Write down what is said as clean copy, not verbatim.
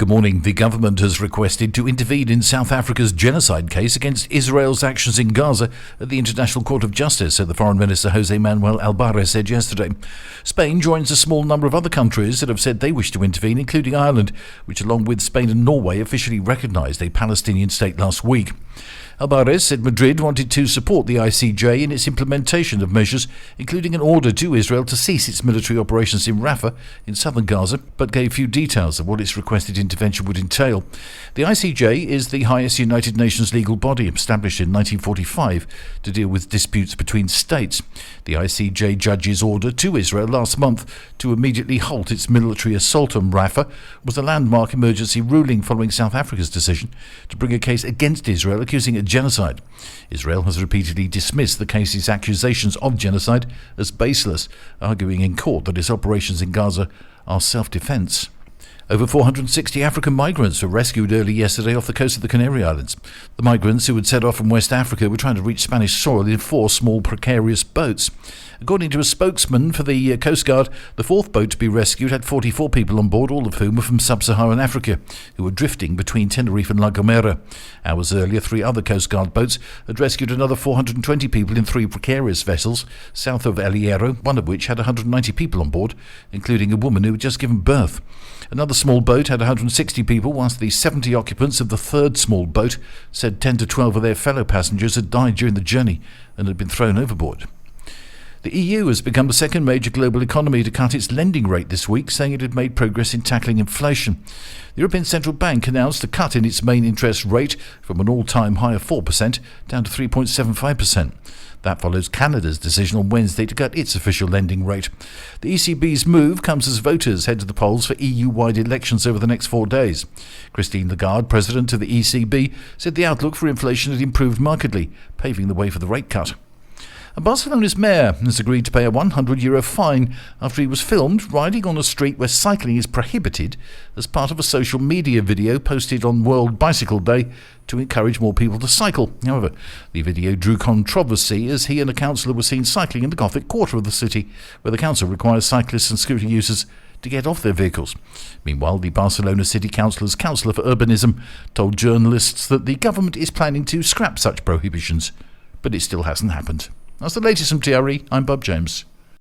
morning. The government has requested to intervene in South Africa's genocide case against Israel's actions in Gaza at the International Court of Justice, said the Foreign Minister José Manuel Albares said yesterday. Spain joins a small number of other countries that have said they wish to intervene, including Ireland, which along with Spain and Norway officially recognised a Palestinian state last week. Albares said Madrid wanted to support the ICJ in its implementation of measures, including an order to Israel to cease its military operations in Rafah in southern Gaza, but gave few details of what its requested intervention would entail. The ICJ is the highest United Nations legal body, established in 1945 to deal with disputes between states. The ICJ judge's order to Israel last month to immediately halt its military assault on Rafah was a landmark emergency ruling following South Africa's decision to bring a case against Israel accusing it of genocide. Israel has repeatedly dismissed the case's accusations of genocide as baseless, arguing in court that its operations in Gaza are self-defense. Over 460 African migrants were rescued early yesterday off the coast of the Canary Islands. The migrants, who had set off from West Africa, were trying to reach Spanish soil in 4 small precarious boats. According to a spokesman for the Coast Guard, the 4th boat to be rescued had 44 people on board, all of whom were from sub-Saharan Africa, who were drifting between Tenerife and La Gomera. Hours earlier, 3 other Coast Guard boats had rescued another 420 people in 3 precarious vessels south of El Hierro, one of which had 190 people on board, including a woman who had just given birth. Another small boat had 160 people, whilst the 70 occupants of the 3rd small boat said 10 to 12 of their fellow passengers had died during the journey and had been thrown overboard. The EU has become the second major global economy to cut its lending rate this week, saying it had made progress in tackling inflation. The European Central Bank announced a cut in its main interest rate from an all-time high of 4% down to 3.75%. That follows Canada's decision on Wednesday to cut its official lending rate. The ECB's move comes as voters head to the polls for EU-wide elections over the next 4 days. Christine Lagarde, president of the ECB, said the outlook for inflation had improved markedly, paving the way for the rate cut. Barcelona's mayor has agreed to pay a €100 fine after he was filmed riding on a street where cycling is prohibited as part of a social media video posted on World Bicycle Day to encourage more people to cycle. However, the video drew controversy as he and a councillor were seen cycling in the Gothic quarter of the city, where the council requires cyclists and scooter users to get off their vehicles. Meanwhile, the Barcelona City Council's Councillor for Urbanism told journalists that the government is planning to scrap such prohibitions, but it still hasn't happened. That's the latest from TRE. I'm Bob James.